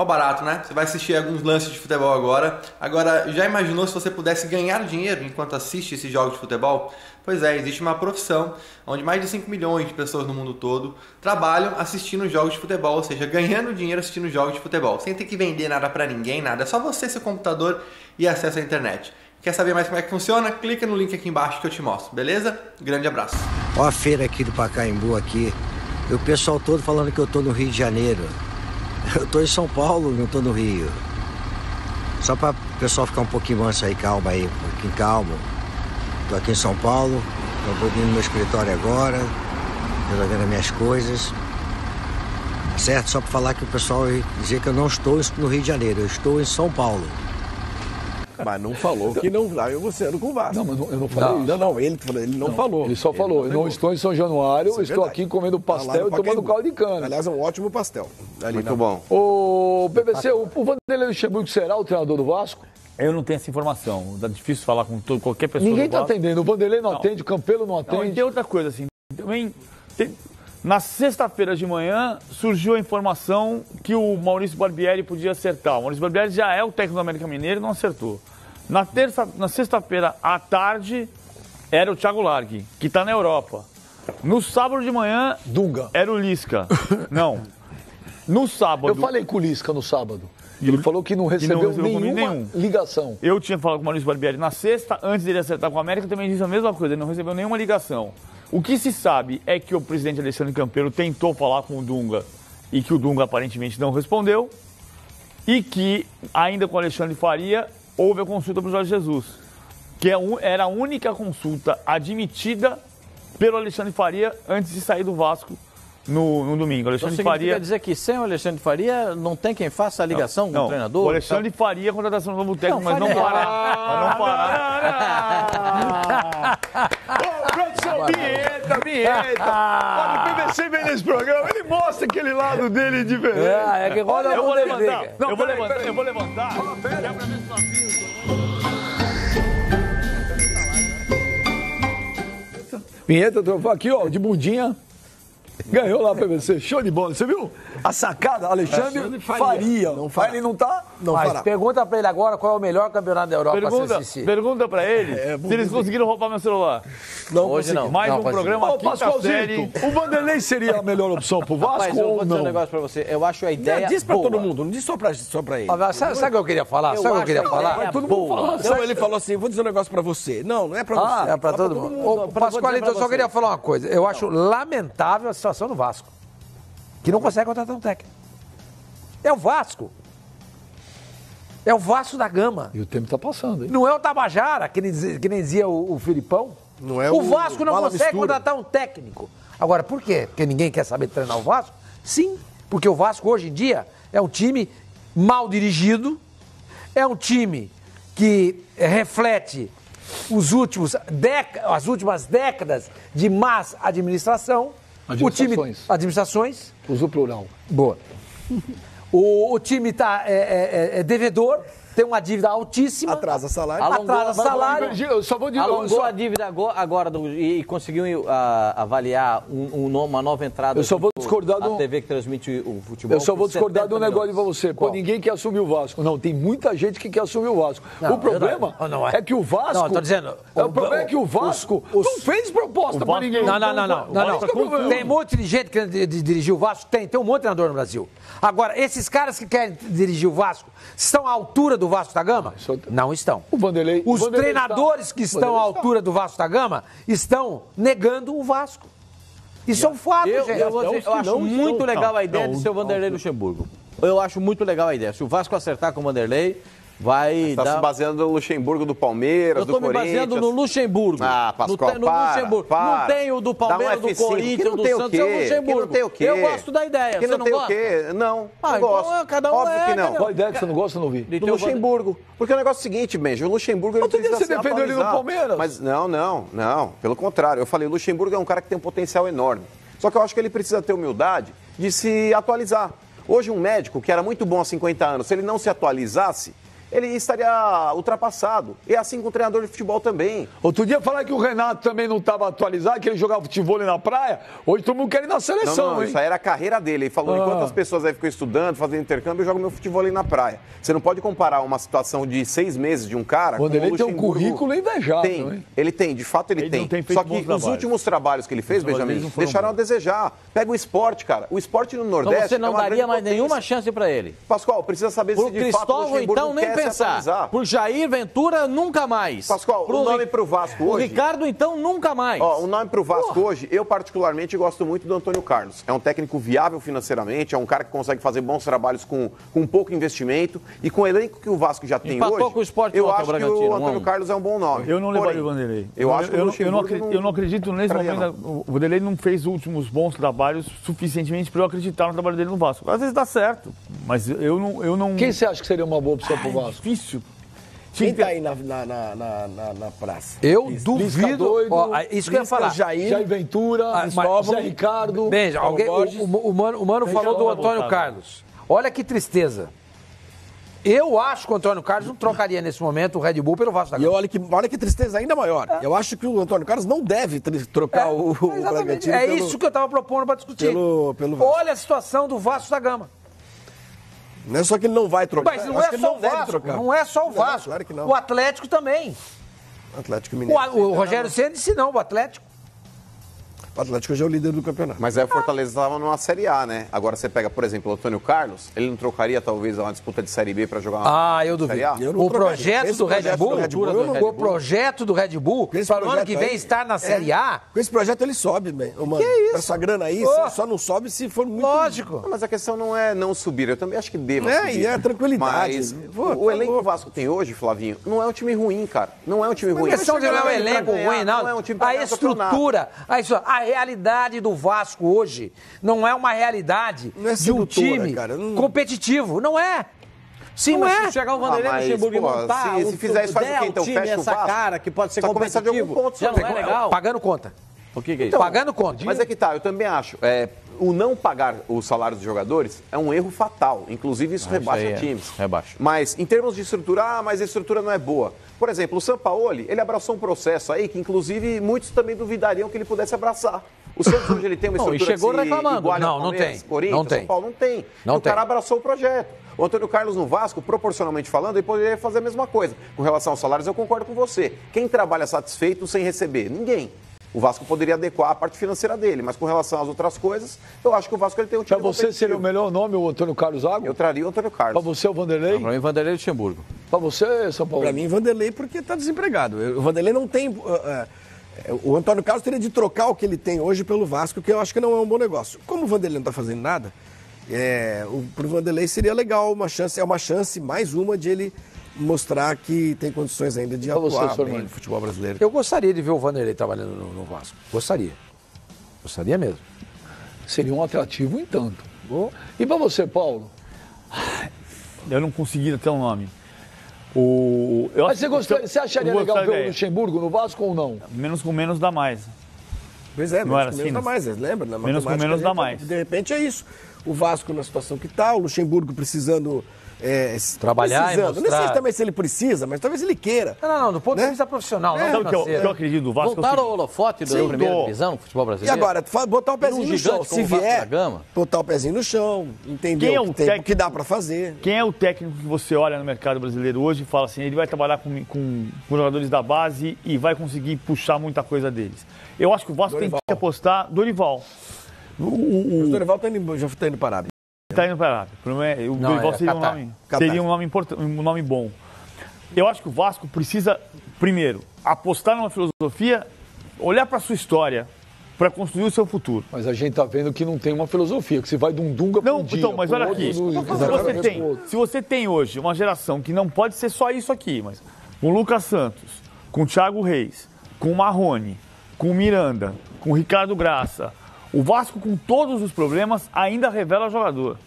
Mó barato, né? Você vai assistir alguns lances de futebol agora. Agora, já imaginou se você pudesse ganhar dinheiro enquanto assiste esses jogos de futebol? Pois é, existe uma profissão onde mais de 5 milhões de pessoas no mundo todo trabalham assistindo jogos de futebol, ou seja, ganhando dinheiro assistindo jogos de futebol, sem ter que vender nada pra ninguém, nada. É só você, seu computador e acesso à internet. Quer saber mais como é que funciona? Clica no link aqui embaixo que eu te mostro, beleza? Grande abraço. Ó a feira aqui do Pacaembu aqui. E o pessoal todo falando que eu tô no Rio de Janeiro. Eu tô em São Paulo, não tô no Rio. Só para o pessoal ficar um pouquinho manso aí, calma aí, um pouquinho calmo. Tô aqui em São Paulo, tô indo no meu escritório agora, resolvendo as minhas coisas. Certo? Só para falar que o pessoal dizer que eu não estou no Rio de Janeiro, eu estou em São Paulo. Mas não falou que não vai você com o Vasco. Não, mas eu não falei isso. Não, ele não falou. Ele só falou, eu não estou em São Januário, eu estou aqui comendo pastel e tomando caldo de cana. Aliás, é um ótimo pastel. Muito bom. O PVC, o Vanderlei Luxemburgo será o treinador do Vasco? Eu não tenho essa informação. É difícil falar com qualquer pessoa. Ninguém está atendendo. O Vanderlei não atende, o Campelo não atende. Não, tem outra coisa, assim. Também na sexta-feira de manhã surgiu a informação que o Maurício Barbieri podia acertar. O Maurício Barbieri já é o técnico do América Mineiro e não acertou. Na sexta-feira à tarde era o Thiago Largue, que está na Europa. No sábado de manhã, Dunga. Era o Lisca. Não. No sábado. Eu falei com o Lisca no sábado. Ele falou que não recebeu nenhuma ligação. Eu tinha falado com o Maurício Barbieri na sexta, antes dele acertar com o América, também disse a mesma coisa, ele não recebeu nenhuma ligação. O que se sabe é que o presidente Alexandre Campelo tentou falar com o Dunga e que o Dunga aparentemente não respondeu, e que, ainda com o Alexandre Faria, houve a consulta para o Jorge Jesus, que era a única consulta admitida pelo Alexandre Faria antes de sair do Vasco no domingo. Alexandre Faria... Quer dizer que sem o Alexandre Faria não tem quem faça a ligação com o treinador? O Alexandre Faria, a contratação do novo técnico, mas não parar. Produção, vinheta. Olha, o PVC vem nesse programa, ele mostra aquele lado dele diferente. É que roda eu vou levantar. Eu vou levantar. Vinheta, aqui, ó, de bundinha. Ganhou lá, PVC. Show de bola. Você viu? A sacada, Alexandre Faria. Não fará. Ele não tá? Não Mas fará. pergunta pra ele agora qual é o melhor campeonato da Europa. Pergunta pra ele se eles conseguiram roubar meu celular. Não, hoje não. Mais um programa aqui. Pascoalzito, o Vanderlei seria a melhor opção pro Vasco? Mas eu vou dizer um negócio pra você. Eu acho a ideia. Diz pra boa. todo mundo, não diz só pra ele. Sabe o que eu queria falar? Todo mundo falou. Não, ele falou assim, vou dizer um negócio pra você. Não é pra você. É pra todo mundo. Pascoalito, eu só queria falar uma coisa. Eu acho lamentável a situação do Vasco, que não consegue contratar um técnico. É o Vasco. É o Vasco da Gama. E o tempo tá passando, hein? Não é o Tabajara, que nem dizia o Filipão. Não é o Vasco não Bala consegue Mistura. contratar um técnico. Agora, por quê? Porque ninguém quer saber treinar o Vasco? Sim, porque o Vasco hoje em dia é um time mal dirigido, é um time que reflete as últimas décadas de más administração. Administrações. Usa o plural. Boa. O time está devedor, tem uma dívida altíssima. Atrasa salário. Eu só vou alongou a dívida agora e conseguiu avaliar uma nova entrada. Eu só vou discordar a TV que transmite o futebol. Eu só vou discordar de um negócio pra você. Pô, ninguém quer assumir o Vasco. Não, tem muita gente que quer assumir o Vasco. O problema é que o Vasco... Não, tô dizendo... O problema é que o Vasco não fez proposta pra ninguém. Não. Tem um monte de gente que quer dirigir o Vasco. Tem um monte de treinador no Brasil. Agora, esses caras que querem dirigir o Vasco estão à altura do Vasco da Gama? Não estão. Os treinadores que estão à altura do Vasco da Gama estão negando o Vasco. Isso é um fato, gente. Eu acho muito legal a ideia de ser o Vanderlei Luxemburgo. Eu acho muito legal a ideia. Se o Vasco acertar com o Vanderlei, vai dar... Tá se baseando no Luxemburgo do Palmeiras, do Corinthians. Eu tô me baseando no Luxemburgo. Ah, Pascoal, no Luxemburgo. Não tem o do Palmeiras, do Corinthians, do Santos, é o Luxemburgo. Não tem o quê? Eu gosto da ideia. Que Você não tem gosta? o quê? Não Então gosto. cada um Óbvio que não. Qual a ideia que você não gosta, eu não vi? Do Luxemburgo. Porque o negócio é o seguinte, Benja, o Luxemburgo... Outro dia você defendeu ele no Palmeiras. Mas não. Pelo contrário, eu falei, o Luxemburgo é um cara que tem um potencial enorme. Só que eu acho que ele precisa ter humildade de se atualizar. Hoje um médico que era muito bom há 50 anos, se ele não se atualizasse, ele estaria ultrapassado. E é assim com o treinador de futebol também. Outro dia falaram que o Renato também não estava atualizado, que ele jogava futebol ali na praia. Hoje todo mundo quer ir na seleção, não, hein? Isso aí era a carreira dele. Ele falou, enquanto as pessoas aí ficam estudando, fazendo intercâmbio, eu jogo meu futebol ali na praia. Você não pode comparar uma situação de 6 meses de um cara quando ele tem um currículo invejável, hein? Ele tem, de fato ele tem. Só que os últimos trabalhos que ele fez, Benjamin, deixaram a desejar. Pega o esporte, cara. O esporte no Nordeste. Então você não daria mais nenhuma chance pra ele. Pascoal, precisa saber se de fato o Luxemburgo então nem quer pensar. se atualizar. Por Jair Ventura, nunca mais. Pascoal, o nome pro Vasco hoje... O Ricardo, então, nunca mais. O nome pro Vasco hoje, eu particularmente gosto muito do Antônio Carlos. É um técnico viável financeiramente, é um cara que consegue fazer bons trabalhos com pouco investimento. E com o elenco que o Vasco já tem hoje, com o Sport eu acho que o Antônio Carlos é um bom nome. Eu não levaria o Vanderlei. Eu não acredito nesse momento. O Vanderlei não fez últimos bons trabalhos suficientemente para eu acreditar no trabalho dele no Vasco. Às vezes dá certo, mas eu não... Quem você acha que seria uma boa opção pro Vasco? Difícil. Quem tá aí na praça? Eu duvido. Doido, isso que eu ia falar. Jair Ventura, Zé Ricardo. Veja, o Mano falou do Antônio Carlos. Olha que tristeza. Eu acho que o Antônio Carlos não trocaria nesse momento o Red Bull pelo Vasco da Gama. E olha que tristeza ainda maior. Eu acho que o Antônio Carlos não deve trocar o Bragantino. Isso que eu estava propondo para discutir. Pelo Vasco. Olha a situação do Vasco da Gama. Não é só que ele não vai trocar. Mas não é só o Vasco. Não é só o Vasco. Claro que não. O Atlético também. Atlético Mineiro. O Rogério Ceni disse não, o Atlético. O Atlético já é o líder do campeonato. Mas aí o Fortaleza estava numa Série A, né? Agora você pega, por exemplo, o Antônio Carlos, ele não trocaria talvez uma disputa de Série B para jogar uma eu duvido. Série A? O projeto do Red Bull, o projeto do Red Bull, para o ano que vem estar na Série A. Com esse projeto ele sobe, mano. Que isso? Essa grana aí só não sobe se for muito... Lógico. Não, mas a questão não é não subir, eu também acho que deva subir. E é tranquilidade. Mas o elenco que o Vasco tem hoje, Flavinho, não é um time ruim, cara. Não é um time ruim. A questão de não é um elenco ruim, não. Não é um time pra A ganhar estrutura, a realidade do Vasco hoje não é uma realidade de um time competitivo. Não é. Sim, mas se chegar o Vanderlei Luxemburgo e montar se fizer isso, faz o quê? Então fecha o Vasco. Cara que pode ser competitivo, já não é legal. Pagando conta. O que é isso? Então, pagando conta. Mas é que tá, eu também acho. O não pagar os salários dos jogadores é um erro fatal. Inclusive, isso rebaixa times. Rebaixa. Mas, em termos de estrutura, mas a estrutura não é boa. Por exemplo, o Sampaoli, ele abraçou um processo aí que, inclusive, muitos também duvidariam que ele pudesse abraçar. O Santos hoje ele tem uma estrutura e chegou que se reclamando. iguale ao Palmeiras, Corinthians, São Paulo, não tem. O cara abraçou o projeto. O Antônio Carlos no Vasco, proporcionalmente falando, ele poderia fazer a mesma coisa. Com relação aos salários, eu concordo com você. Quem trabalha satisfeito sem receber? Ninguém. O Vasco poderia adequar a parte financeira dele, mas com relação às outras coisas, eu acho que o Vasco ele tem um time competitivo. Para você seria o melhor nome o Antônio Carlos Zago? Eu traria o Antônio Carlos. Para você o Vanderlei? Para mim, Vanderlei Luxemburgo. Para você, São Paulo? Para mim, Vanderlei, porque está desempregado. O Vanderlei não tem... O Antônio Carlos teria de trocar o que ele tem hoje pelo Vasco, que eu acho que não é um bom negócio. Como o Vanderlei não está fazendo nada, para o Vanderlei seria legal, uma chance, mais uma, de ele mostrar que tem condições ainda de atuar bem no futebol brasileiro. Eu gostaria de ver o Vanderlei trabalhando no Vasco. Gostaria. Gostaria mesmo. Seria um atrativo em tanto. E para você, Paulo? Eu não consegui ter um nome. Mas você acharia legal ver o Luxemburgo no Vasco ou não? Menos com menos dá mais. Pois é, menos com menos dá mais, lembra? Menos com menos dá mais. De repente é isso. O Vasco na situação que está, o Luxemburgo precisando... trabalhar e mostrar. Não sei também se ele precisa, mas talvez ele queira. Não, do ponto de vista profissional. Não, que eu acredito do Vasco. Voltaram o holofote da primeira divisão no futebol brasileiro. E agora, botar o pezinho no chão. Se vier, botar o pezinho no chão, entender o que dá para fazer. Quem é o técnico que você olha no mercado brasileiro hoje e fala assim, ele vai trabalhar com jogadores da base e vai conseguir puxar muita coisa deles? Eu acho que o Vasco tem que apostar Dorival. O Dorival já está indo para a Arábia. Está indo para a Arábia. O Dorival seria um nome bom. Eu acho que o Vasco precisa, primeiro, apostar numa filosofia, olhar para a sua história, para construir o seu futuro. Mas a gente está vendo que não tem uma filosofia, que você vai de um Dunga para um dia. Então, mas olha aqui, se você tem hoje uma geração que não pode ser só isso aqui, mas com o Lucas Santos, com o Thiago Reis, com o Marrone, com o Miranda, com o Ricardo Graça, o Vasco, com todos os problemas, ainda revela jogador.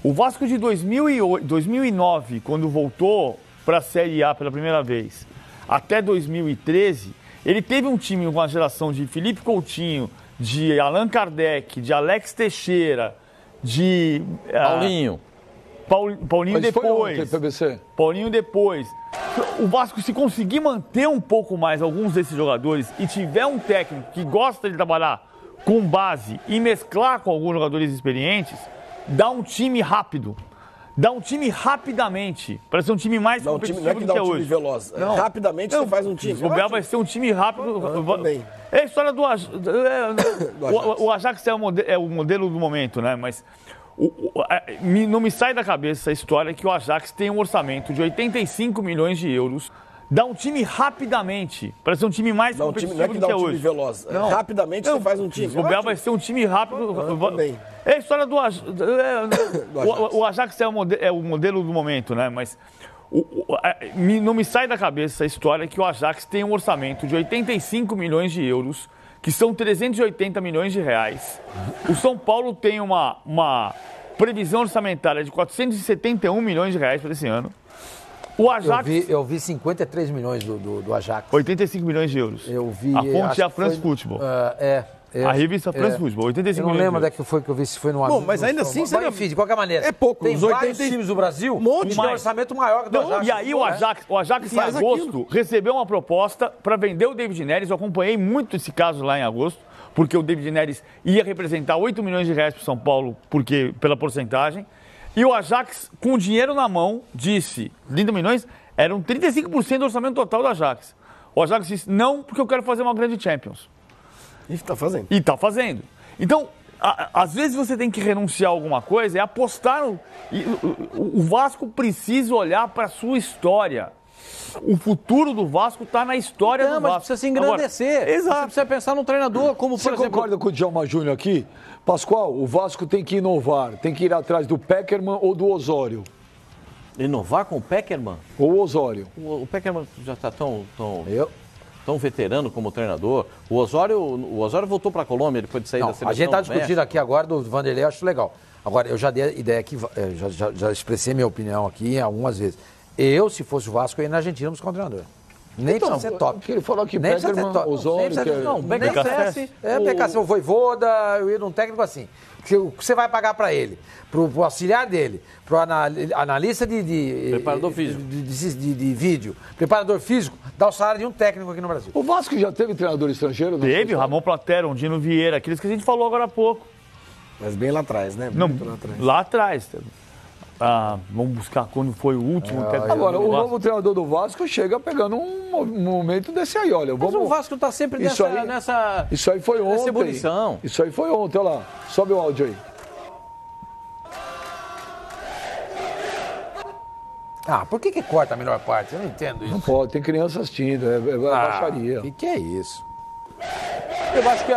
O Vasco de 2009, quando voltou para a Série A pela primeira vez, até 2013, ele teve um time com uma geração de Felipe Coutinho, de Allan Kardec, de Alex Teixeira, de... Paulinho. Paulinho depois. Paulinho depois. O Vasco, se conseguir manter um pouco mais alguns desses jogadores e tiver um técnico que gosta de trabalhar com base e mesclar com alguns jogadores experientes, dá um time rápido. Dá um time rapidamente, para ser um time mais competitivo do que é hoje. Veloz. Não. Rapidamente você faz um time. O Bel vai ser um time rápido. É a história do Ajax. O Ajax é o modelo do momento, né? Mas não me sai da cabeça a história que o Ajax tem um orçamento de 85 milhões de euros. Dá um time rapidamente, para ser um time mais competitivo do que é hoje. Veloz. Rapidamente você faz um time. O Bel vai ser um time rápido. É a história do Ajax. O Ajax é o modelo do momento, né? Mas não me sai da cabeça a história que o Ajax tem um orçamento de 85 milhões de euros, que são 380 milhões de reais. O São Paulo tem uma previsão orçamentária de 471 milhões de reais para esse ano. O Ajax... Eu vi 53 milhões do Ajax. 85 milhões de euros. Eu vi... A fonte é a France Football. A revista France Football, 85 milhões. Eu não lembro onde é que foi que eu vi, se foi no... Bom, mas ainda assim... Enfim, de qualquer maneira. É pouco. Tem vários times do Brasil um monte de orçamento maior que o do Ajax. E aí o Ajax em agosto recebeu uma proposta para vender o David Neres. Eu acompanhei muito esse caso lá em agosto, porque o David Neres ia representar 8 milhões de reais para o São Paulo, pela porcentagem. E o Ajax, com o dinheiro na mão, disse, 30 milhões, eram 35% do orçamento total do Ajax. O Ajax disse, não, porque eu quero fazer uma grande Champions. E está fazendo. E está fazendo. Então, às vezes você tem que renunciar a alguma coisa e apostar o Vasco precisa olhar para a sua história. O futuro do Vasco está na história do Vasco. Mas precisa se engrandecer. Agora, exato. Você precisa pensar num treinador, como Você concorda com o Djalma Júnior aqui? Pascoal, o Vasco tem que inovar, tem que ir atrás do Pekerman ou do Osório. Inovar com o Pekerman? Ou o Osório. O Pekerman já está tão veterano como treinador. O Osório voltou para a Colômbia depois de sair da seleção. A gente está discutindo aqui agora do Vanderlei, eu acho legal. Agora, eu já dei a ideia aqui, já expressei minha opinião aqui algumas vezes. Eu, se fosse o Vasco, eu ia na Argentina buscar um treinador. Nem precisa ser top. Ele falou que Pekerman, Osório... Não, BKSS. BKSS, o Voivoda, eu ia num técnico assim. O que você vai pagar para ele? Pro auxiliar dele, pro analista preparador físico. De vídeo, preparador físico, dá o salário de um técnico aqui no Brasil. O Vasco já teve treinador estrangeiro? Teve, Ramon Platero, Dino Vieira, aqueles que a gente falou agora há pouco. Mas bem lá atrás, né? Lá atrás. Vamos buscar quando foi o último técnico. Agora, o novo treinador do Vasco chega pegando um momento desse aí, olha. Mas o Vasco está sempre nessa Isso aí foi ontem. Ebulição. Isso aí foi ontem, olha lá. Sobe o áudio aí. Por que corta a melhor parte? Eu não entendo isso. Não pode, tem criança assistindo, é baixaria. O que é isso? Eu acho que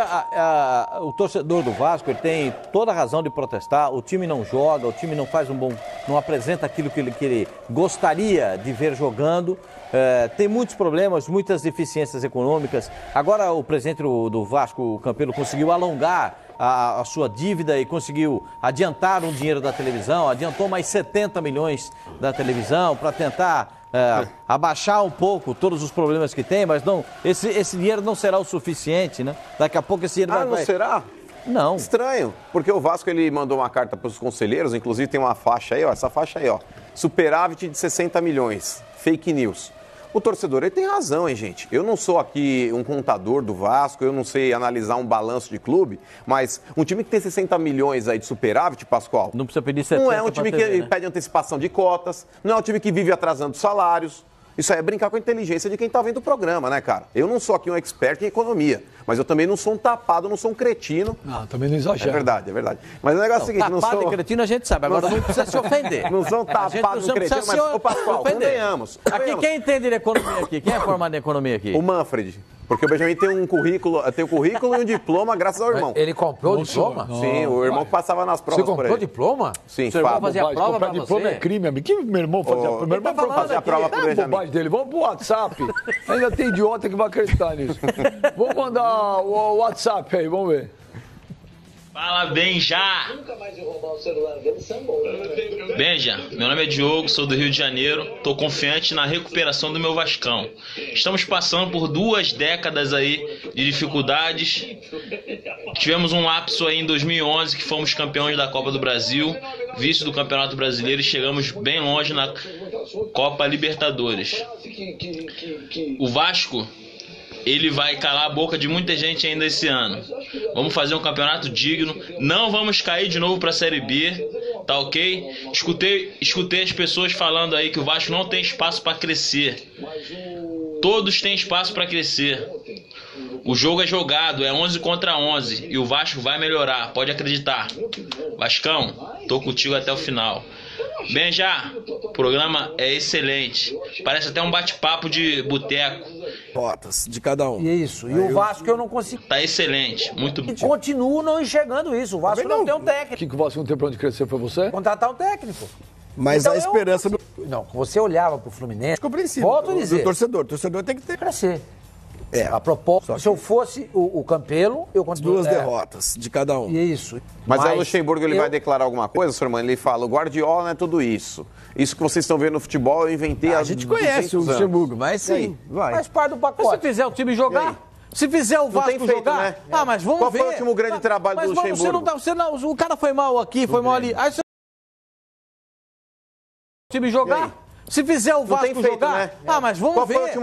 o torcedor do Vasco ele tem toda a razão de protestar. O time não joga, o time não apresenta aquilo que ele gostaria de ver jogando. Tem muitos problemas, muitas deficiências econômicas. Agora o presidente do Vasco, o Campelo, conseguiu alongar a sua dívida e conseguiu adiantar um dinheiro da televisão, adiantou mais 70 milhões da televisão para tentar abaixar um pouco todos os problemas que tem, mas não, esse dinheiro não será o suficiente, né? Daqui a pouco esse dinheiro vai... não será? Não. Estranho, porque o Vasco ele mandou uma carta para os conselheiros, inclusive tem uma faixa aí, ó, essa faixa aí, ó, superávit de 60 milhões, fake news. O torcedor, ele tem razão, hein, gente? Eu não sou aqui um contador do Vasco, eu não sei analisar um balanço de clube, mas um time que tem 60 milhões aí de superávit, Pascoal... Não precisa pedir 70 não é um time que pede antecipação de cotas, não é um time que vive atrasando salários. Isso aí é brincar com a inteligência de quem está vendo o programa, né, cara? Eu não sou aqui um expert em economia, mas eu também não sou um tapado, não sou um cretino. Também não exagero. É verdade. Mas o negócio é o seguinte, tapado não sou... e cretino a gente sabe, agora não precisa se ofender. Não sou tapado e cretino, mas, ô Pascoal, convenhamos. Aqui, quem entende de economia aqui? Quem é formado em economia aqui? O Manfred. Porque o Benjamin tem um currículo e um diploma graças ao irmão. Ele comprou o diploma? Sim, o irmão que passava nas provas. Você comprou diploma? Sim, seu irmão fazia a prova pra diploma é crime, amigo. Que meu irmão fazia? Meu irmão fazia a prova pro Benjamin. Bobagem dele. Vamos pro WhatsApp. Ainda tem idiota que vai acreditar nisso. Vamos mandar o WhatsApp aí, vamos ver. Fala, Benja! Nunca mais eu roubar o celular dele, sambou. Benja, meu nome é Diogo, sou do Rio de Janeiro, tô confiante na recuperação do meu Vascão. Estamos passando por 2 décadas aí de dificuldades. Tivemos um lapso aí em 2011 que fomos campeões da Copa do Brasil. vice do Campeonato Brasileiro e chegamos bem longe na Copa Libertadores. O Vasco, ele vai calar a boca de muita gente ainda esse ano. Vamos fazer um campeonato digno, não vamos cair de novo para a Série B, tá ok? Escutei as pessoas falando aí que o Vasco não tem espaço para crescer. Todos têm espaço para crescer. O jogo é jogado, é 11 contra 11 e o Vasco vai melhorar, pode acreditar. Vascão, tô contigo até o final. Benja, o programa é excelente. Parece até um bate-papo de boteco. Rotas de cada um. Isso. E o Vasco eu não consigo. Tá excelente, muito bom. E continuo não enxergando isso. O Vasco não tem um técnico. O que o Vasco não tem pra onde crescer foi você? Contratar um técnico. Mas então, a esperança do... Não, você olhava pro Fluminense. Compreensível. Volto a dizer. Do torcedor. O torcedor tem que ter. Crescer. A proposta, se eu fosse o Campelo, eu continuo... 2 derrotas de cada um. E é isso. Mas aí o Luxemburgo ele vai declarar alguma coisa, senhor Mano? Ele fala, o Guardiola não é tudo isso. Isso que vocês estão vendo no futebol, eu inventei A gente conhece o Luxemburgo, mas sim, vai. Faz parte do pacote. Mas se fizer o time jogar... Se fizer o Vasco jogar... Né? Ah, mas vamos ver. Qual foi o último grande trabalho do Luxemburgo? O cara foi mal aqui, foi mal ali. Aí você... O time jogar... Se fizer o Vasco jogar... Ah, mas vamos ver.